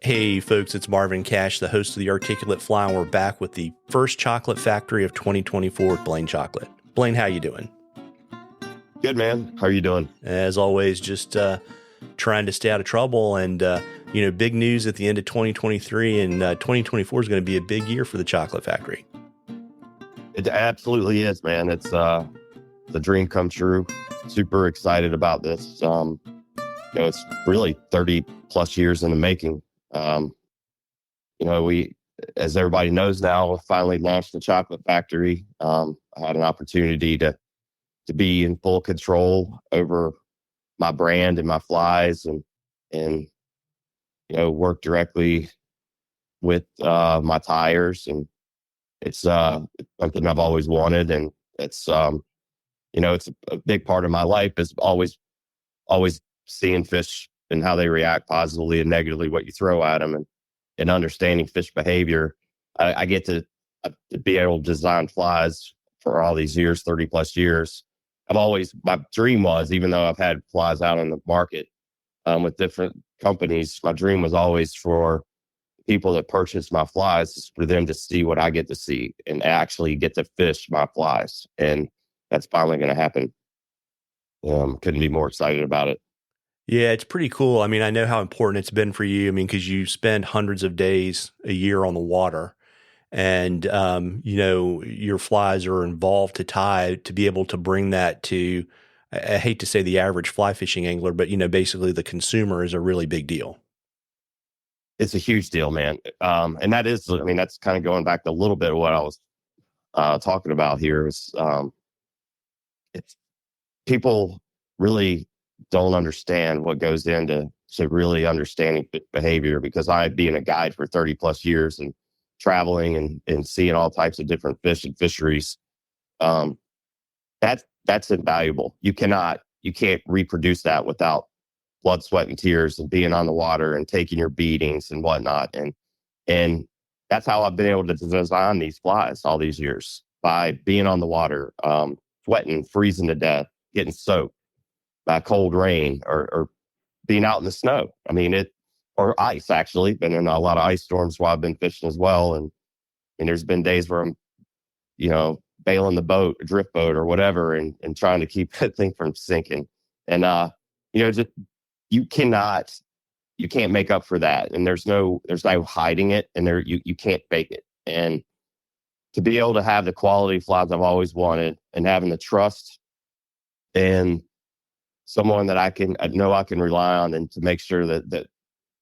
Hey folks, it's Marvin Cash, the host of the Articulate Fly, and we're back with the first Chocklett Factory of 2024 with Blane Chocklett. Blane, how you doing? Good, man. How are you doing? As always, just trying to stay out of trouble, and big news at the end of 2023, and 2024 is going to be a big year for the Chocklett Factory. It absolutely is, man. It's the dream come true. Super excited about this. It's really 30 plus years in the making. We, as everybody knows now, finally launched the Chocklett Factory. I had an opportunity to be in full control over my brand and my flies, and work directly with my tires, and it's something I've always wanted, and it's it's a big part of my life is always seeing fish and how they react positively and negatively, what you throw at them, and understanding fish behavior. I get to be able to design flies for all these years, 30 plus years. My dream was, even though I've had flies out on the market with different companies, my dream was always for people that purchase my flies, for them to see what I get to see and actually get to fish my flies. And that's finally going to happen. Couldn't be more excited about it. Yeah, it's pretty cool. I mean, I know how important it's been for you. I mean, because you spend hundreds of days a year on the water, and your flies are involved to tie, to be able to bring that to, I hate to say the average fly fishing angler, but basically the consumer is a really big deal. It's a huge deal, man. And that's kind of going back to a little bit of what I was talking about here. Is it's people really don't understand what goes into really understanding behavior, because I, being a guide for 30 plus years and traveling and seeing all types of different fish and fisheries, that's invaluable. You can't reproduce that without blood, sweat, and tears, and being on the water and taking your beatings and whatnot. And that's how I've been able to design these flies all these years, by being on the water, sweating, freezing to death, getting soaked by cold rain, or being out in the snow. Or ice, actually. Been in a lot of ice storms while I've been fishing as well. And there's been days where I'm, bailing the boat, a drift boat or whatever, and trying to keep that thing from sinking. And, just, you can't make up for that. And there's no hiding it, and you can't fake it. And to be able to have the quality flies I've always wanted, and having the trust and someone that I know I can rely on, and to make sure that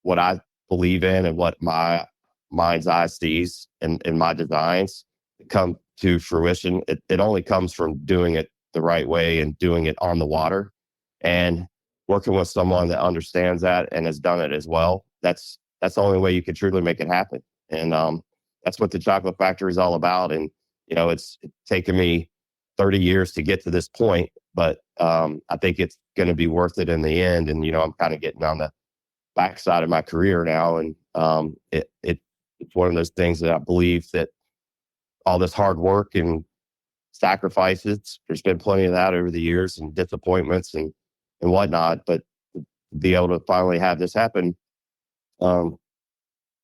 what I believe in and what my mind's eye sees in my designs come to fruition, it only comes from doing it the right way and doing it on the water, and working with someone that understands that and has done it as well. That's the only way you can truly make it happen. And that's what the Chocklett Factory is all about. And it's taken me 30 years to get to this point, but I think it's going to be worth it in the end. And I'm kind of getting on the backside of my career now, and it's one of those things that I believe that all this hard work and sacrifices, there's been plenty of that over the years, and disappointments and whatnot, but to be able to finally have this happen, and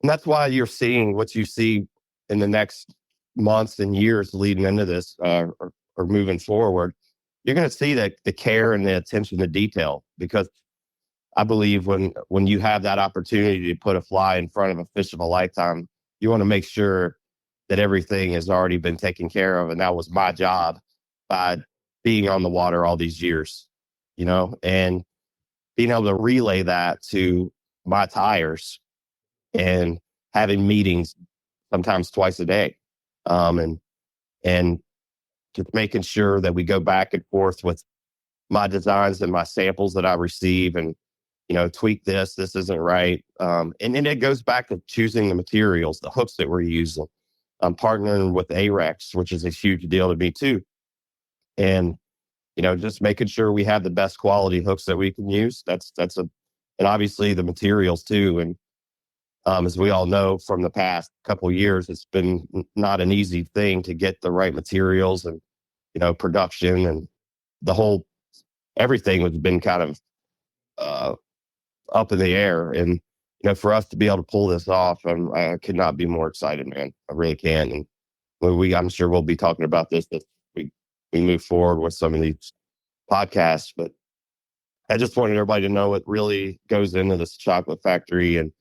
that's why you're seeing what you see in the next months and years leading into this, or moving forward. You're going to see that the care and the attention to detail, because I believe when you have that opportunity to put a fly in front of a fish of a lifetime, you want to make sure that everything has already been taken care of. And that was my job by being on the water all these years, and being able to relay that to my tires, and having meetings sometimes twice a day, and just making sure that we go back and forth with my designs and my samples that I receive, and tweak this isn't right. And then it goes back to choosing the materials, the hooks that we're using. I'm partnering with Arex, which is a huge deal to me too. And, just making sure we have the best quality hooks that we can use. And obviously the materials too. And as we all know from the past couple of years, it's been not an easy thing to get the right materials, and, production, and everything has been kind of up in the air. And for us to be able to pull this off, I could not be more excited, man. I really can. And I'm sure we'll be talking about this as we move forward with some of these podcasts. But I just wanted everybody to know what really goes into this Chocklett Factory and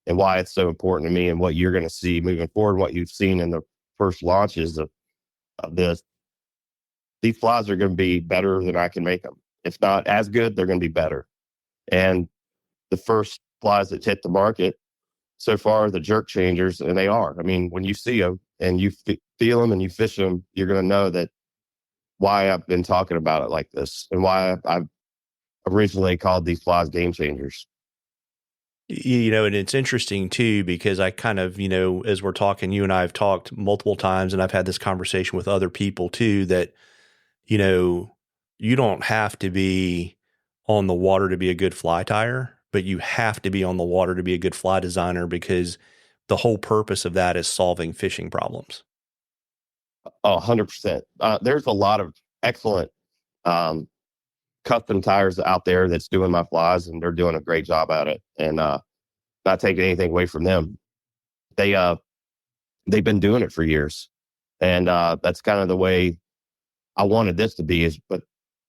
why it's so important to me and what you're going to see moving forward, what you've seen in the first launches of this. These flies are going to be better than I can make them. If not as good, they're going to be better. And the first flies that hit the market so far are the jerk changers, and they are. I mean, when you see them and you feel them and you fish them, you're going to know that why I've been talking about it like this and why I've originally called these flies game changers. And it's interesting too, because I kind of, as we're talking, you and I have talked multiple times, and I've had this conversation with other people too, that, you don't have to be on the water to be a good fly tyer, but you have to be on the water to be a good fly designer, because the whole purpose of that is solving fishing problems. 100%. There's a lot of excellent custom tires out there that's doing my flies, and they're doing a great job at it. And not taking anything away from them. They've been doing it for years, and that's kind of the way I wanted this to be. But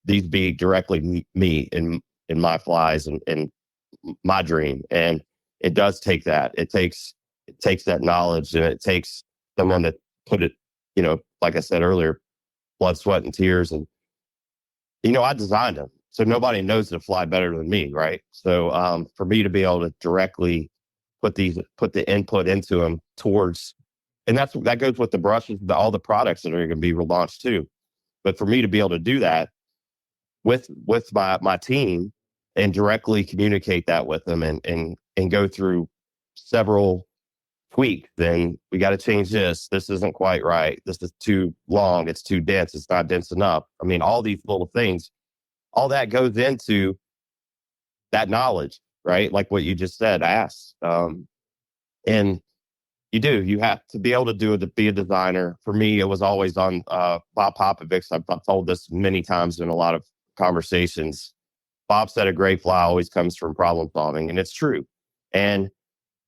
these be directly me in my flies and my dream. And it does take that. It takes that knowledge, and it takes someone that put it, like I said earlier, blood, sweat, and tears. And I designed them, so nobody knows to fly better than me, right? So for me to be able to directly put the input into them towards, and that goes with the brushes, all the products that are going to be relaunched too. But for me to be able to do that with my team and directly communicate that with them and go through several tweaks, then we got to change this. This isn't quite right. This is too long. It's too dense. It's not dense enough. I mean, all these little things, all that goes into that knowledge, right? Like what you just said, ask. And you have to be able to do it, to be a designer. For me, it was always on Bob Popovic's. I've told this many times in a lot of conversations. Bob said a great fly always comes from problem solving, and it's true. And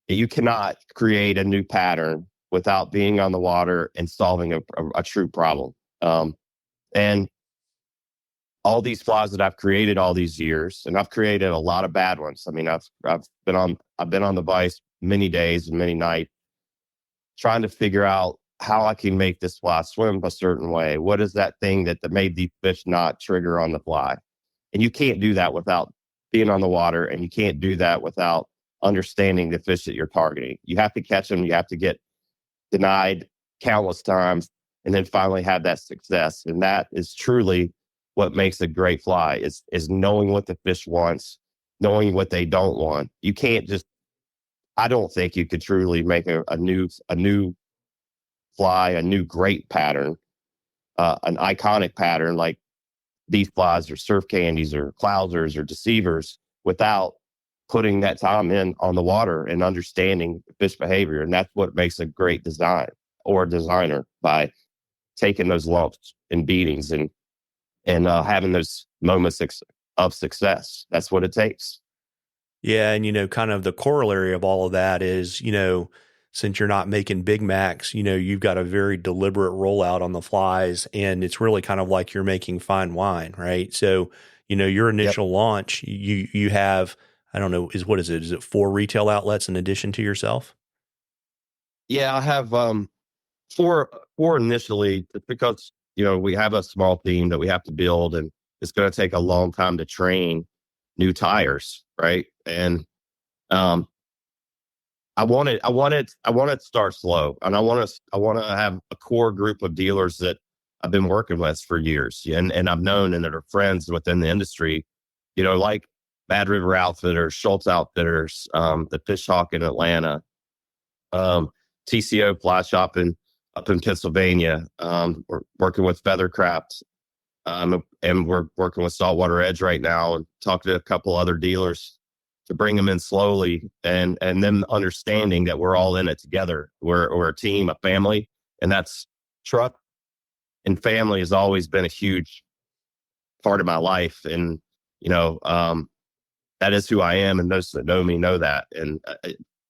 you cannot create a new pattern without being on the water and solving a true problem. And all these flies that I've created all these years, and I've created a lot of bad ones. I mean, I've been on the vise many days and many nights, trying to figure out how I can make this fly swim a certain way. What is that thing that made these fish not trigger on the fly? And you can't do that without being on the water, and you can't do that without understanding the fish that you're targeting. You have to catch them. You have to get denied countless times, and then finally have that success. And that is truly what makes a great fly, is knowing what the fish wants, knowing what they don't want. You can't just, I don't think you could truly make a new fly, a new great pattern, an iconic pattern like these flies or surf candies or clousers or deceivers without putting that time in on the water and understanding fish behavior. And that's what makes a great design or a designer, by taking those lumps and beatings and having those moments of success. That's what it takes. Yeah. And, kind of the corollary of all of that is, since you're not making Big Macs, you've got a very deliberate rollout on the flies, and it's really kind of like you're making fine wine, right? So, your initial launch, you have, I don't know, is it 4 retail outlets in addition to yourself? Yeah, I have four initially, just because, we have a small team that we have to build, and it's going to take a long time to train new tires, right? And I want to start slow, and I want to have a core group of dealers that I've been working with for years, and I've known and that are friends within the industry, like Bad River Outfitters, Schultz Outfitters, the Fish Hawk in Atlanta, TCO Fly Shop up in Pennsylvania. We're working with Feathercraft, and we're working with Saltwater Edge right now, and talking to a couple other dealers to bring them in slowly, and them understanding that we're all in it together. We're a team, a family, and that's truck and family has always been a huge part of my life. And, that is who I am, and those that know me know that. And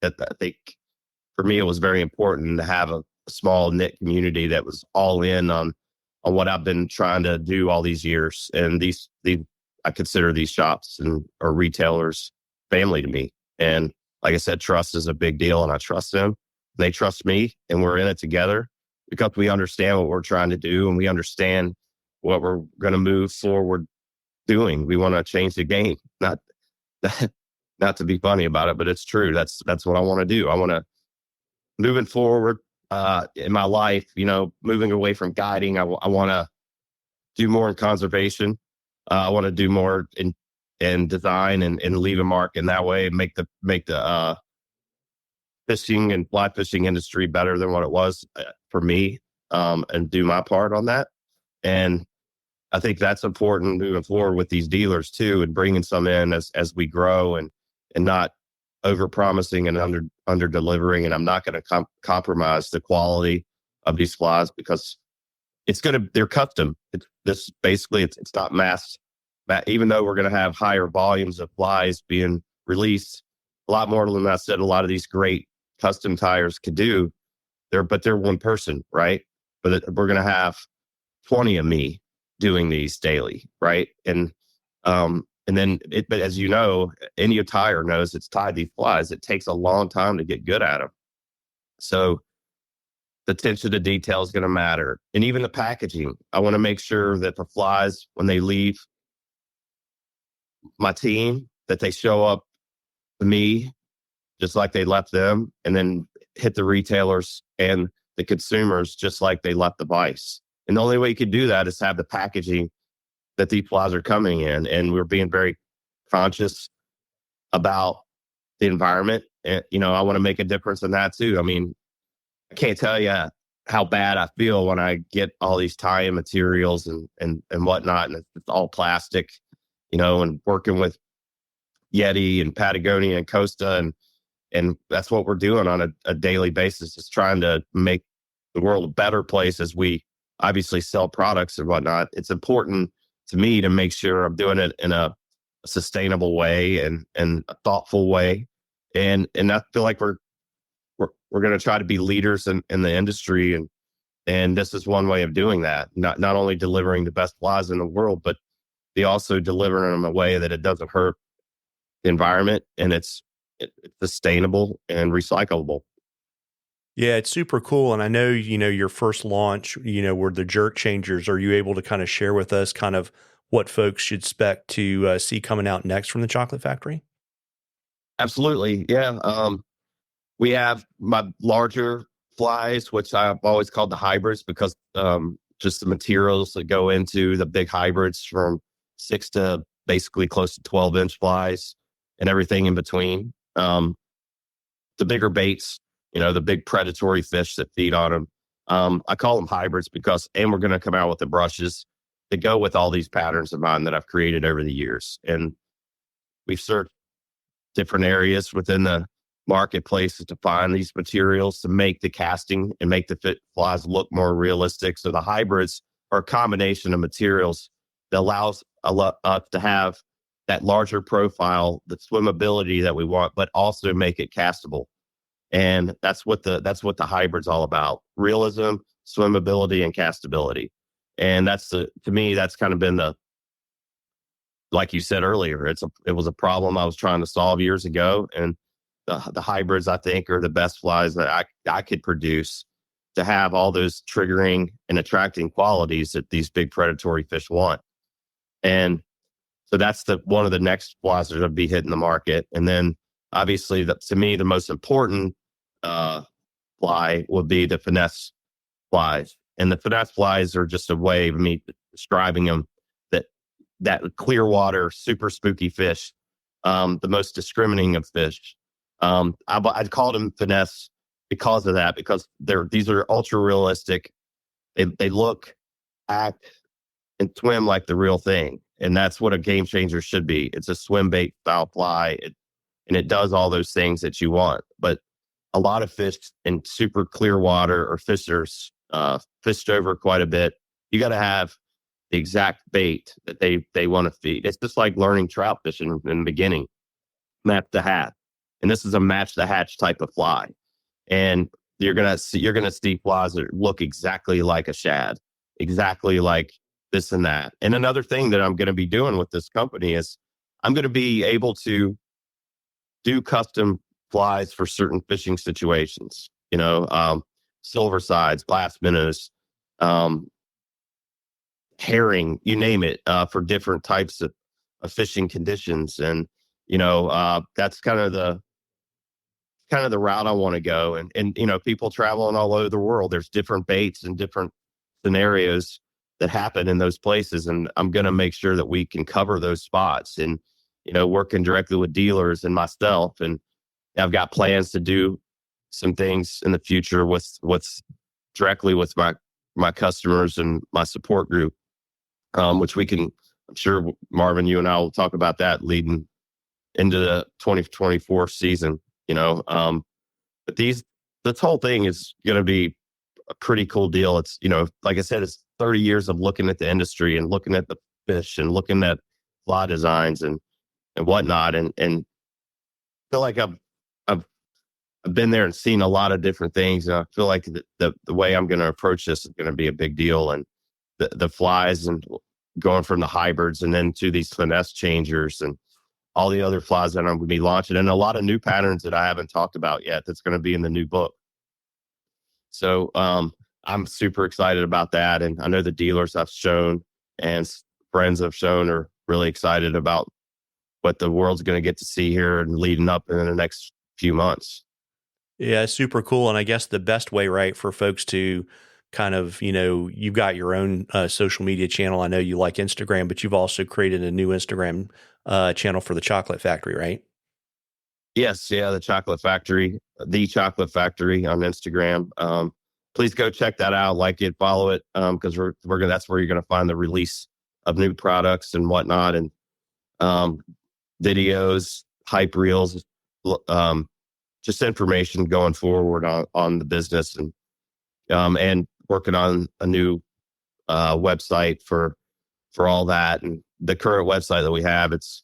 I think for me, it was very important to have a small knit community that was all in on what I've been trying to do all these years. And these I consider these shops or retailers family to me. And like I said, trust is a big deal, and I trust them. They trust me, and we're in it together because we understand what we're trying to do, and we understand what we're going to move forward doing. We want to change the game, not to be funny about it, but it's true. That's what I want to do. I want to moving forward in my life, moving away from guiding. I want to do more in conservation. I want to do more in design and leave a mark in that way, and make the fishing and fly fishing industry better than what it was for me, and do my part on that. And I think that's important moving forward with these dealers too, and bringing some in as we grow, and not over promising and under delivering. And I'm not going to compromise the quality of these flies, because they're custom. It's not mass. Even though we're going to have higher volumes of flies being released, a lot more than I said, a lot of these great custom tires could do. They're one person, right? But we're going to have 20 of me doing these daily, right? And then, but as you know, any tire knows it's tied these flies. It takes a long time to get good at them. So the attention to detail is going to matter. And even the packaging, I want to make sure that the flies, when they leave my team, that they show up to me just like they left them, and then hit the retailers and the consumers just like they left the vise. And the only way you could do that is have the packaging that these flies are coming in. And we're being very conscious about the environment. And, I want to make a difference in that too. I mean, I can't tell you how bad I feel when I get all these tie-in materials and whatnot, and it's all plastic, and working with Yeti and Patagonia and Costa, and that's what we're doing on a daily basis, is trying to make the world a better place as we obviously sell products and whatnot. It's important to me to make sure I'm doing it in a sustainable way and a thoughtful way. And I feel like we're going to try to be leaders in the industry. And this is one way of doing that. Not only delivering the best flies in the world, but they also delivering them in a way that it doesn't hurt the environment, and it's sustainable and recyclable. Yeah, it's super cool. And I know, your first launch, were the jerk changers. Are you able to kind of share with us kind of what folks should expect to see coming out next from the Chocklett Factory? Absolutely. Yeah. We have my larger flies, which I've always called the hybrids, because just the materials that go into the big hybrids, from 6 to basically close to 12-inch flies and everything in between. The bigger baits, the big predatory fish that feed on them. I call them hybrids and we're going to come out with the brushes that go with all these patterns of mine that I've created over the years. And we've searched different areas within the marketplace to find these materials to make the casting and make the flies look more realistic. So the hybrids are a combination of materials that allows us to have that larger profile, the swimmability that we want, but also make it castable. And that's what the hybrid's all about: realism, swimmability, and castability. And to me, that's kind of been like you said earlier, it was a problem I was trying to solve years ago. And the hybrids, I think, are the best flies that I could produce to have all those triggering and attracting qualities that these big predatory fish want. And so that's one of the next flies that will be hitting the market. And then obviously, to me, the most important fly would be the Finesse flies. And the Finesse flies are just a way of me describing them, that clear water, super spooky fish, the most discriminating of fish. I'd call them Finesse because of that, because these are ultra realistic. They look, act, and swim like the real thing. And that's what a game changer should be. It's a swim bait style fly, and it does all those things that you want. But a lot of fish in super clear water, or fishers fished over quite a bit, you got to have the exact bait that they want to feed. It's just like learning trout fishing in the beginning. match the hat. And this is a match the hatch type of fly. And you're gonna see flies that look exactly like a shad, exactly like this and that. And another thing that I'm gonna be doing with this company is I'm gonna be able to do custom flies for certain fishing situations. Silver sides, glass minnows, um, herring, you name it, for different types of fishing conditions. And that's kind of the route I want to go. And people traveling all over the world, there's different baits and different scenarios that happen in those places. And I'm going to make sure that we can cover those spots and, working directly with dealers and myself. And I've got plans to do some things in the future with directly with my customers and my support group, which I'm sure Marvin, you and I will talk about that leading into the 2024 season. But this whole thing is going to be a pretty cool deal. It's, like I said, it's 30 years of looking at the industry and looking at the fish and looking at fly designs and whatnot. And feel like I've been there and seen a lot of different things. And I feel like the way I'm going to approach this is going to be a big deal. And the flies and going from the hybrids and then to these finesse changers and all the other flies that I'm going to be launching, and a lot of new patterns that I haven't talked about yet that's going to be in the new book. So I'm super excited about that. And I know the dealers I've shown and friends I've shown are really excited about what the world's going to get to see here and leading up in the next few months. Yeah, super cool. And I guess the best way, right, for folks to kind of, you've got your own social media channel. I know you like Instagram, but you've also created a new Instagram channel for the Chocklett Factory, right? Yes, yeah, the Chocklett Factory, the Chocklett Factory on Instagram. Please go check that out, like it, follow it, because we're gonna. That's where you're gonna find the release of new products and whatnot, and videos, hype reels, just information going forward on the business, and working on a new website for all that. And the current website that we have, it's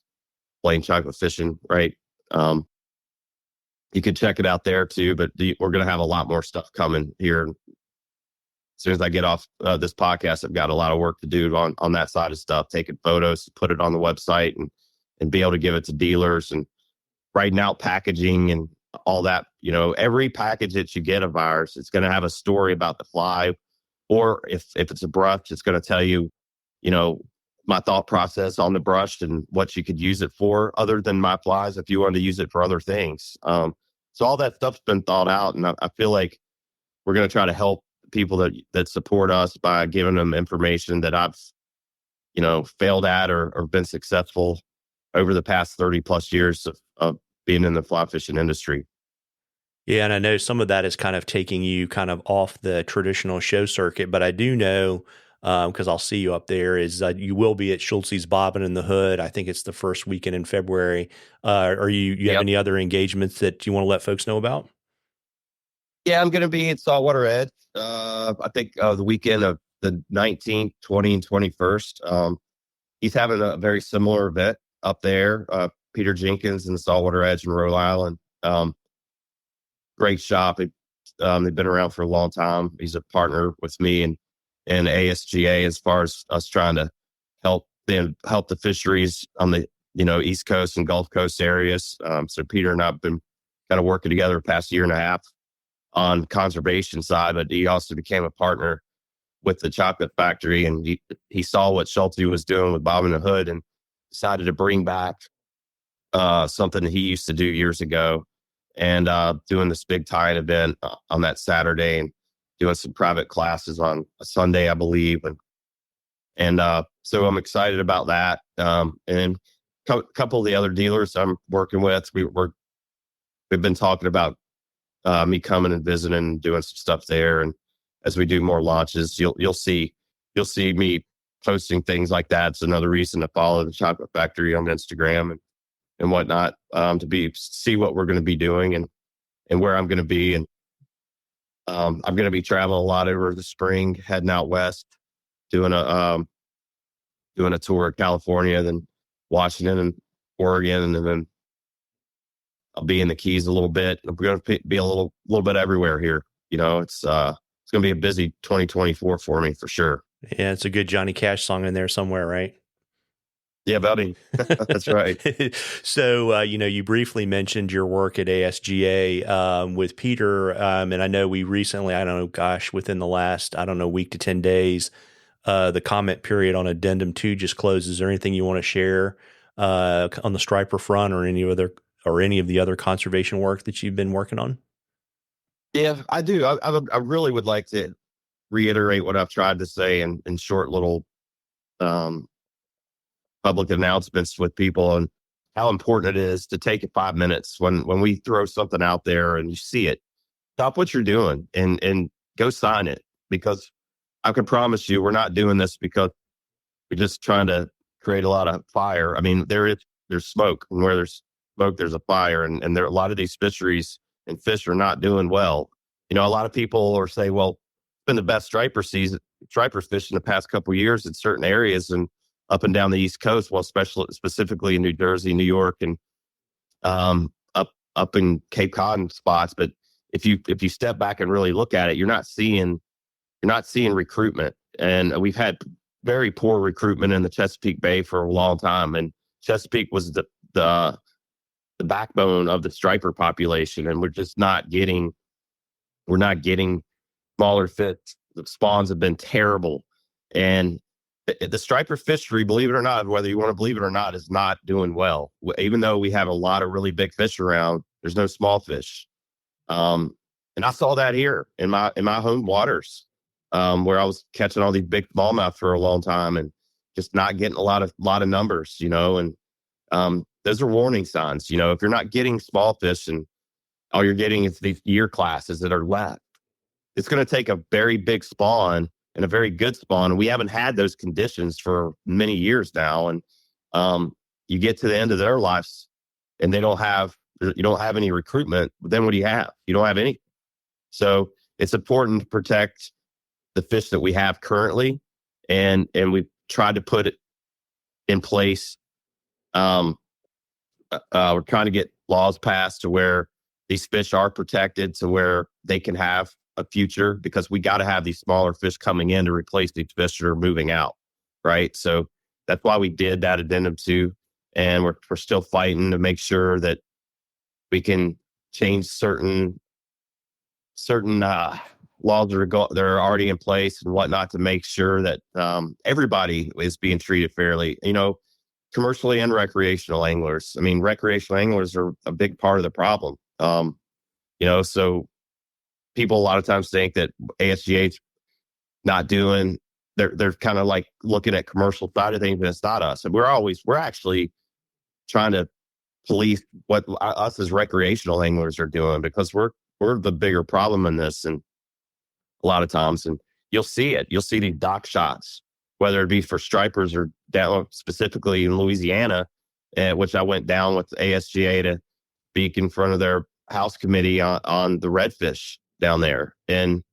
Blane Chocklett Fishing, right? You can check it out there too, but we're going to have a lot more stuff coming here. As soon as I get off this podcast, I've got a lot of work to do on that side of stuff, taking photos, put it on the website and be able to give it to dealers and writing out packaging and all that. Every package that you get of ours, it's going to have a story about the fly, or if it's a brush, it's going to tell you, my thought process on the brush and what you could use it for other than my flies if you wanted to use it for other things. So all that stuff's been thought out, and I feel like we're going to try to help people that support us by giving them information that I've, failed at or been successful over the past 30 plus years of being in the fly fishing industry. Yeah, and I know some of that is kind of taking you kind of off the traditional show circuit, but I do know, because I'll see you up there, is you will be at Schulze's Bobbin in the Hood. I think it's the first weekend in February. Are you have any other engagements that you want to let folks know about? Yeah, I'm going to be at Saltwater Edge. I think the weekend of the 19th, 20th, and 21st. He's having a very similar event up there. Peter Jenkins and the Saltwater Edge in Rhode Island. Great shop. They've been around for a long time. He's a partner with me and ASGA as far as us trying to help the fisheries on the East Coast and Gulf Coast areas. So Peter and I have been kind of working together the past year and a half on conservation side, but he also became a partner with the Chocklett Factory, and he saw what Schulte was doing with Bob in the Hood and decided to bring back something that he used to do years ago, and doing this big tying event on that Saturday and doing some private classes on a Sunday, I believe. And so I'm excited about that. And a couple of the other dealers I'm working with, we've been talking about me coming and visiting and doing some stuff there. And as we do more launches, you'll see me posting things like that. It's another reason to follow the Chocklett Factory on Instagram and whatnot, to see what we're going to be doing and where I'm going to be. And I'm going to be traveling a lot over the spring, heading out west, doing a tour of California, then Washington and Oregon, and then I'll be in the Keys a little bit. I'm going to be a little bit everywhere here. It's going to be a busy 2024 for me for sure. Yeah, it's a good Johnny Cash song in there somewhere, right? Yeah, buddy. That's right. So, you briefly mentioned your work at ASGA with Peter, and I know we recently, I don't know, gosh, within the last, I don't know, week to 10 days, the comment period on Addendum 2 just closes. Is there anything you want to share on the striper front or any of the other conservation work that you've been working on? Yeah, I do. I really would like to reiterate what I've tried to say in short little um, public announcements with people, and how important it is to take it 5 minutes when we throw something out there and you see it. Stop what you're doing and go sign it, because I can promise you we're not doing this because we're just trying to create a lot of fire. I mean, there's smoke, and where there's smoke, there's a fire, and there a lot of these fisheries and fish are not doing well. A lot of people are say, well, it's been the best striper fish in the past couple of years in certain areas and up and down the East Coast, well, specifically in New Jersey, New York, and up in Cape Cod spots. But if you step back and really look at it, you're not seeing recruitment, and we've had very poor recruitment in the Chesapeake Bay for a long time. And Chesapeake was the backbone of the striper population, and we're not getting smaller fish. The spawns have been terrible, and the striper fishery, believe it or not, whether you want to believe it or not, is not doing well. Even though we have a lot of really big fish around, there's no small fish. And I saw that here in my home waters, where I was catching all these big smallmouth for a long time and just not getting a lot of numbers, and those are warning signs. If you're not getting small fish and all you're getting is these year classes that are left, it's going to take a very big spawn and a very good spawn. And we haven't had those conditions for many years now. And you get to the end of their lives and you don't have any recruitment. Then what do you have? You don't have any. So it's important to protect the fish that we have currently. And we've tried to put it in place. We're trying to get laws passed to where these fish are protected, to where they can have a future, because we got to have these smaller fish coming in to replace these fish that are moving out. Right. So that's why we did that Addendum 2. And we're still fighting to make sure that we can change certain laws that are already in place and whatnot, to make sure that everybody is being treated fairly, commercially and recreational anglers. I mean, recreational anglers are a big part of the problem. So people a lot of times think that ASGA's not doing, they're kind of like looking at commercial side of things, and it's not us. And we're actually trying to police what us as recreational anglers are doing, because we're the bigger problem in this. And a lot of times, and you'll see these dock shots, whether it be for stripers or down specifically in Louisiana, which I went down with ASGA to speak in front of their house committee on the redfish down there. And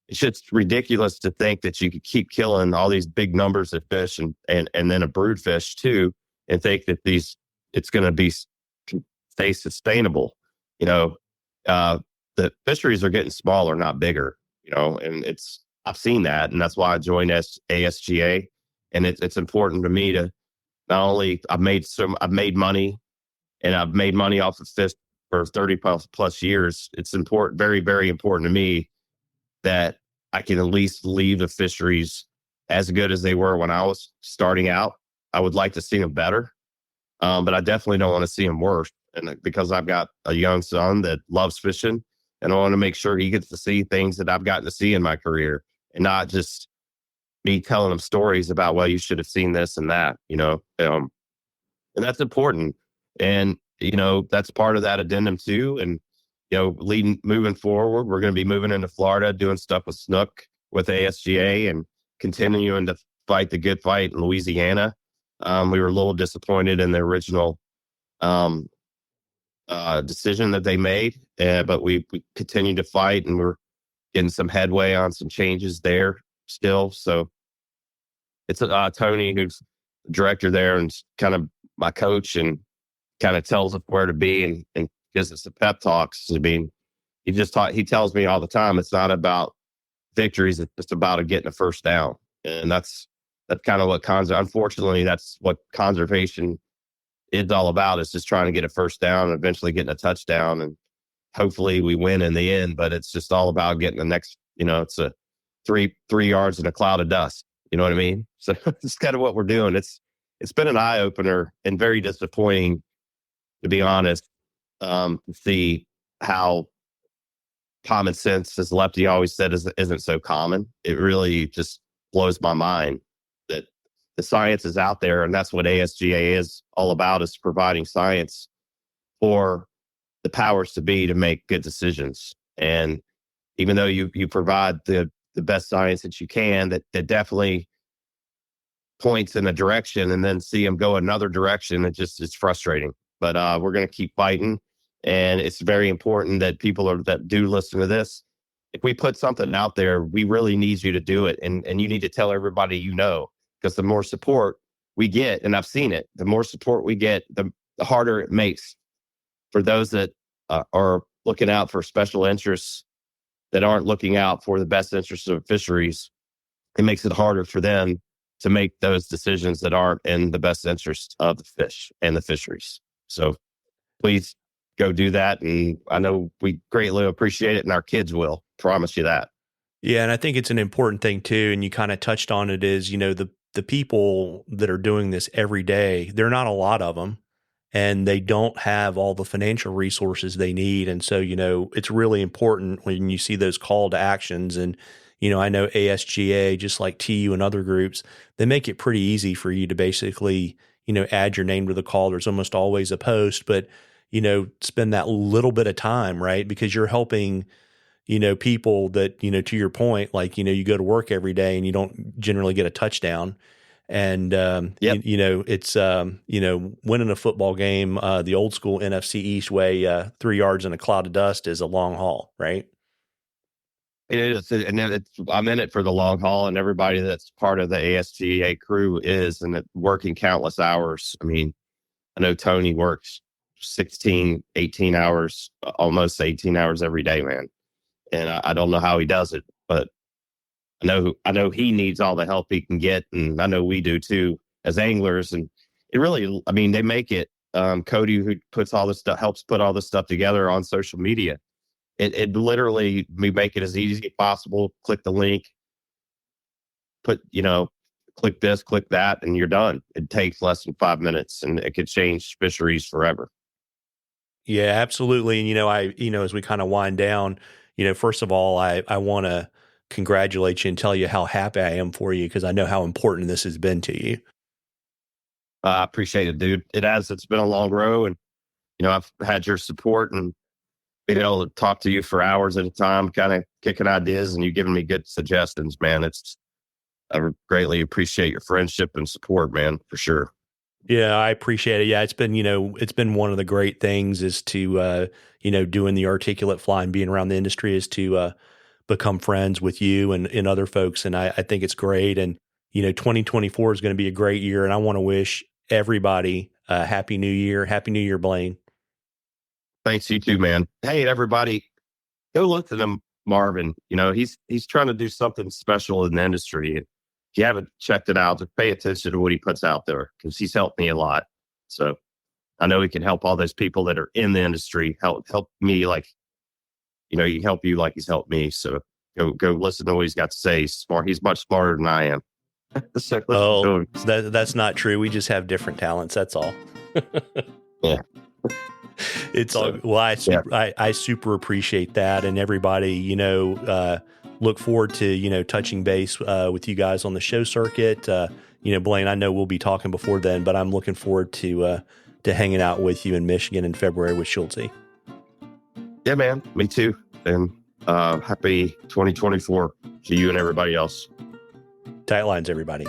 it's just ridiculous to think that you could keep killing all these big numbers of fish and then a brood fish too, and think that it's going to stay sustainable. The fisheries are getting smaller, not bigger, and I've seen that. And that's why I joined ASGA. And it's important to me to not only I've made money, and I've made money off of fish for 30 plus years. It's important, very, very important to me, that I can at least leave the fisheries as good as they were when I was starting out. I would like to see them better, but I definitely don't want to see them worse. And because I've got a young son that loves fishing, and I want to make sure he gets to see things that I've gotten to see in my career, and not just me telling him stories about, well, you should have seen this and that, and that's important. And, that's part of that Addendum 2. And, moving forward, we're going to be moving into Florida, doing stuff with Snook, with ASGA, and continuing to fight the good fight in Louisiana. We were a little disappointed in the original decision that they made, but we continue to fight, and we're getting some headway on some changes there still. So it's Tony, who's the director there and kind of my coach, and kind of tells us where to be and gives us the pep talks. I mean, he tells me all the time, it's not about victories. It's just about getting a first down. And that's kind of what unfortunately, that's what conservation is all about. It's just trying to get a first down and eventually getting a touchdown. And hopefully we win in the end, but it's just all about getting the next, it's a three yards in a cloud of dust. You know what I mean? So it's kind of what we're doing. It's been an eye opener and very disappointing, to be honest, to see how common sense, as Lefty always said, isn't so common. It really just blows my mind that the science is out there, and that's what ASGA is all about, is providing science for the powers to be to make good decisions. And even though you provide the best science that you can, that definitely points in a direction, and then see them go another direction, it's frustrating. But we're going to keep fighting. And it's very important that people that do listen to this, if we put something out there, we really need you to do it. And you need to tell everybody, because the more support we get, and I've seen it, the more support we get, the harder it makes for those that are looking out for special interests that aren't looking out for the best interests of fisheries. It makes it harder for them to make those decisions that aren't in the best interest of the fish and the fisheries. So please go do that. And I know we greatly appreciate it, and our kids will. Promise you that. Yeah, and I think it's an important thing too, and you kind of touched on it, is, the people that are doing this every day, there are not a lot of them, and they don't have all the financial resources they need. And so, it's really important when you see those call to actions. And, I know ASGA, just like TU and other groups, they make it pretty easy for you to basically, add your name to the call. There's almost always a post, but, spend that little bit of time, right? Because you're helping, people that, to your point, like, you go to work every day and you don't generally get a touchdown. And, Yep. It's, winning a football game, the old school NFC East way, 3 yards in a cloud of dust is a long haul, right? It is. And I'm in it for the long haul, and everybody that's part of the ASGA crew is, and working countless hours. I mean, I know Tony works 16, 18 hours, almost 18 hours every day, man. And I don't know how he does it, but I know he needs all the help he can get. And I know we do too, as anglers. And it really, I mean, they make it, Cody, who puts all this stuff, helps put all this stuff together on social media. It literally, we make it as easy as possible. Click the link, click this, click that, and you're done. It takes less than 5 minutes, and it could change fisheries forever. Yeah, absolutely. And, as we kind of wind down, first of all, I want to congratulate you and tell you how happy I am for you, because I know how important this has been to you. I appreciate it, dude. It has. It's been a long road, and, I've had your support and being able to talk to you for hours at a time, kind of kicking ideas, and you giving me good suggestions, man. I greatly appreciate your friendship and support, man, for sure. Yeah, I appreciate it. Yeah, it's been one of the great things is to, doing the articulate fly and being around the industry, is to become friends with you and other folks. And I think it's great. And, 2024 is going to be a great year. And I want to wish everybody a happy new year. Happy New Year, Blane. Thanks, you too, man. Hey, everybody, go listen to Marvin. He's trying to do something special in the industry. If you haven't checked it out, just pay attention to what he puts out there, because he's helped me a lot. So I know he can help all those people that are in the industry, help me like, he help you like he's helped me. So go listen to what he's got to say. He's smart. He's much smarter than I am. Oh, that's not true. We just have different talents. That's all. Yeah. It's all, well, I super appreciate that. And everybody, look forward to, touching base with you guys on the show circuit. Blane, I know we'll be talking before then, but I'm looking forward to hanging out with you in Michigan in February with Schulte. Yeah, man. Me too. And happy 2024 to you and everybody else. Tight lines, everybody.